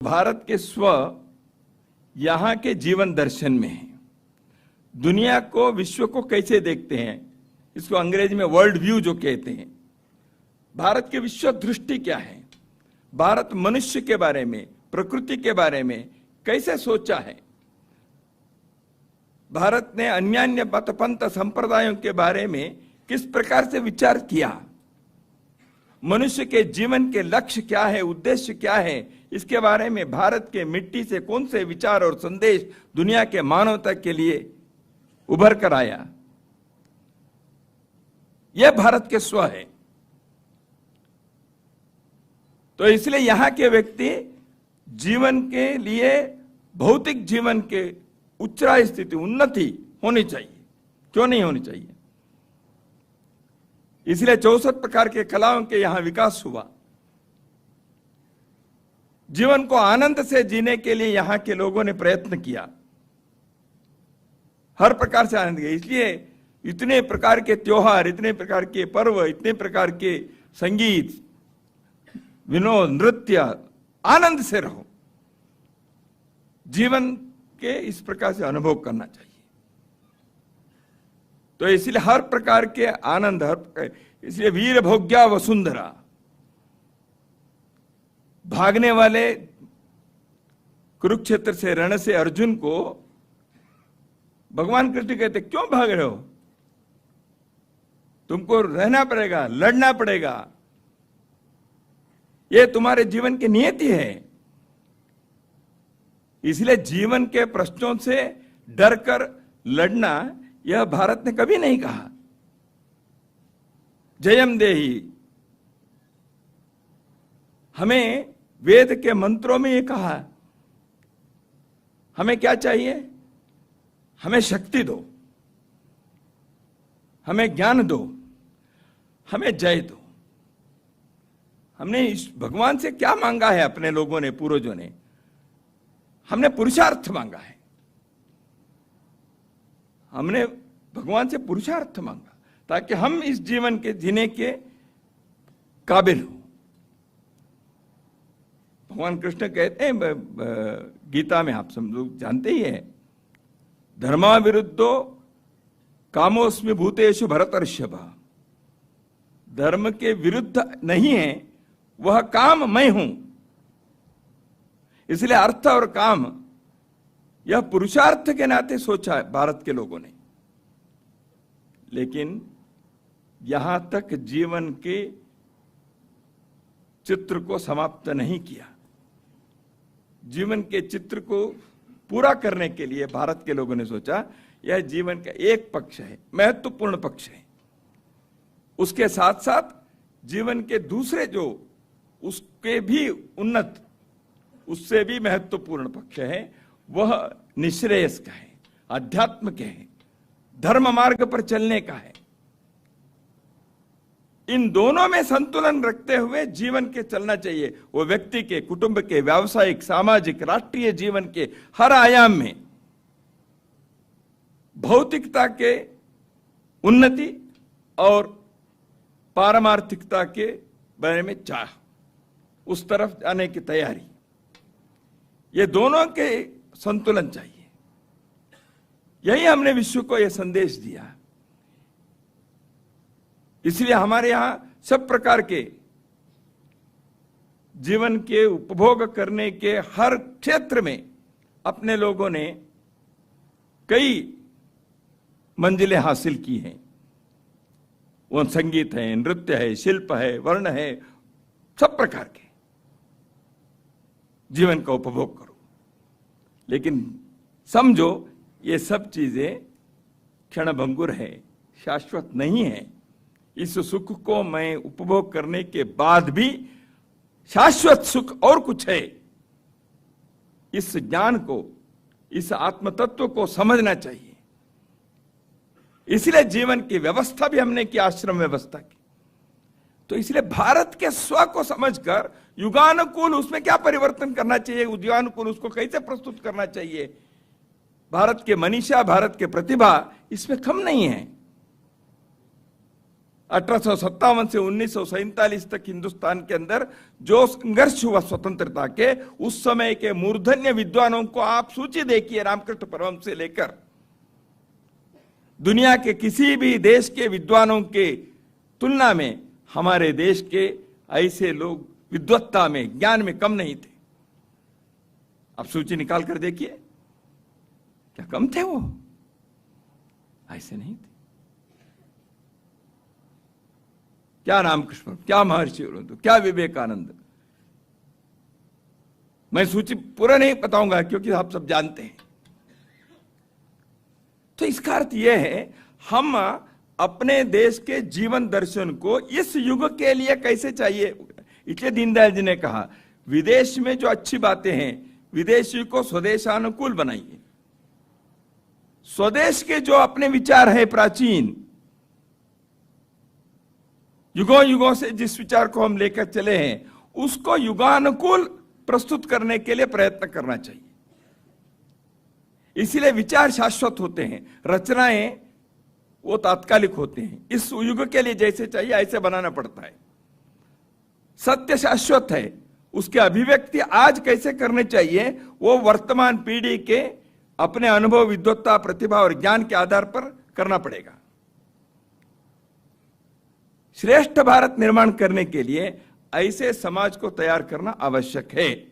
भारत के स्व यहाँ के जीवन दर्शन में है। दुनिया को, विश्व को कैसे देखते हैं, इसको अंग्रेजी में वर्ल्ड व्यू जो कहते हैं। भारत की विश्व दृष्टि क्या है, भारत मनुष्य के बारे में, प्रकृति के बारे में कैसे सोचा है, भारत ने अन्यान्य मतपंथ संप्रदायों के बारे में किस प्रकार से विचार किया, मनुष्य के जीवन के लक्ष्य क्या है, उद्देश्य क्या है, इसके बारे में भारत के मिट्टी से कौन से विचार और संदेश दुनिया के मानवता के लिए उभर कर आया, यह भारत के स्व है। तो इसलिए यहां के व्यक्ति जीवन के लिए, भौतिक जीवन के उच्चराय स्थिति, उन्नति होनी चाहिए, क्यों नहीं होनी चाहिए। इसलिए 64 प्रकार के कलाओं के यहां विकास हुआ। जीवन को आनंद से जीने के लिए यहां के लोगों ने प्रयत्न किया, हर प्रकार से आनंद किया। इसलिए इतने प्रकार के त्योहार, इतने प्रकार के पर्व, इतने प्रकार के संगीत, विनोद, नृत्य, आनंद से रहो। जीवन के इस प्रकार से अनुभव करना चाहिए। तो इसलिए हर प्रकार के आनंद, इसलिए वीर भोग्या वसुंधरा, भागने वाले कुरुक्षेत्र से, रण से अर्जुन को भगवान कृष्ण कहते क्यों भाग रहे हो, तुमको रहना पड़ेगा, लड़ना पड़ेगा, यह तुम्हारे जीवन की नियति है। इसलिए जीवन के प्रश्नों से डरकर लड़ना, यह भारत ने कभी नहीं कहा। जयम देहि, हमें वेद के मंत्रों में यह कहा, हमें क्या चाहिए, हमें शक्ति दो, हमें ज्ञान दो, हमें जय दो। हमने इस भगवान से क्या मांगा है, अपने लोगों ने, पूर्वजों ने, हमने पुरुषार्थ मांगा है। हमने भगवान से पुरुषार्थ मांगा ताकि हम इस जीवन के जीने के काबिल हो। भगवान कृष्ण कहते हैं गीता में, आप सब लोग जानते ही हैं, धर्मा विरुद्धो कामोस्मि भूतेषु भरतर्षभ। धर्म के विरुद्ध नहीं है वह काम, मैं हूं। इसलिए अर्थ और काम, यह पुरुषार्थ के नाते सोचा है भारत के लोगों ने। लेकिन यहां तक जीवन के चित्र को समाप्त नहीं किया। जीवन के चित्र को पूरा करने के लिए भारत के लोगों ने सोचा यह जीवन का एक पक्ष है, महत्वपूर्ण पक्ष है। उसके साथ साथ जीवन के दूसरे जो उसके भी उन्नत, उससे भी महत्वपूर्ण पक्ष है, वह निश्रेयस का है, अध्यात्म के है, धर्म मार्ग पर चलने का है। इन दोनों में संतुलन रखते हुए जीवन के चलना चाहिए। वो व्यक्ति के, कुटुंब के, व्यावसायिक, सामाजिक, राष्ट्रीय जीवन के हर आयाम में भौतिकता के उन्नति और पारमार्थिकता के बारे में चाह, उस तरफ जाने की तैयारी, ये दोनों के संतुलन चाहिए। यही हमने विश्व को यह संदेश दिया। इसलिए हमारे यहां सब प्रकार के जीवन के उपभोग करने के हर क्षेत्र में अपने लोगों ने कई मंजिलें हासिल की हैं। वो संगीत है, नृत्य है, शिल्प है, वर्ण है, सब प्रकार के जीवन का उपभोग करो। लेकिन समझो ये सब चीजें क्षणभंगुर है, शाश्वत नहीं है। इस सुख को मैं उपभोग करने के बाद भी शाश्वत सुख और कुछ है। इस ज्ञान को, इस आत्म तत्व को समझना चाहिए। इसलिए जीवन की व्यवस्था भी हमने की, आश्रम व्यवस्था की। तो इसलिए भारत के स्व को समझकर युगानुकूल उसमें क्या परिवर्तन करना चाहिए, युगानुकूल उसको कैसे प्रस्तुत करना चाहिए। भारत के मनीषा, भारत के प्रतिभा इसमें कम नहीं है। 1857 से 1947 तक हिंदुस्तान के अंदर जो संघर्ष हुआ स्वतंत्रता के, उस समय के मूर्धन्य विद्वानों को आप सूची देखिए, रामकृष्ण परमहंस से लेकर दुनिया के किसी भी देश के विद्वानों के तुलना में हमारे देश के ऐसे लोग विद्वत्ता में, ज्ञान में कम नहीं थे। आप सूची निकाल कर देखिए, क्या कम थे वो? ऐसे नहीं थे। क्या रामकृष्ण, क्या महर्षि अरविंद, क्या विवेकानंद। मैं सूची पूरा नहीं बताऊंगा क्योंकि आप सब जानते हैं। तो इसका अर्थ यह है, हम अपने देश के जीवन दर्शन को इस युग के लिए कैसे चाहिए। इसलिए दीनदयाल जी ने कहा, विदेश में जो अच्छी बातें हैं, विदेशी को स्वदेशानुकूल बनाइए। स्वदेश के जो अपने विचार है प्राचीन, युगों युगों से जिस विचार को हम लेकर चले हैं, उसको युगानुकूल प्रस्तुत करने के लिए प्रयत्न करना चाहिए। इसीलिए विचार शाश्वत होते हैं, रचनाएं वो तात्कालिक होते हैं। इस युग के लिए जैसे चाहिए ऐसे बनाना पड़ता है। सत्य शाश्वत है, उसके अभिव्यक्ति आज कैसे करने चाहिए, वो वर्तमान पीढ़ी के अपने अनुभव, विद्वत्ता, प्रतिभा और ज्ञान के आधार पर करना पड़ेगा। श्रेष्ठ भारत निर्माण करने के लिए ऐसे समाज को तैयार करना आवश्यक है।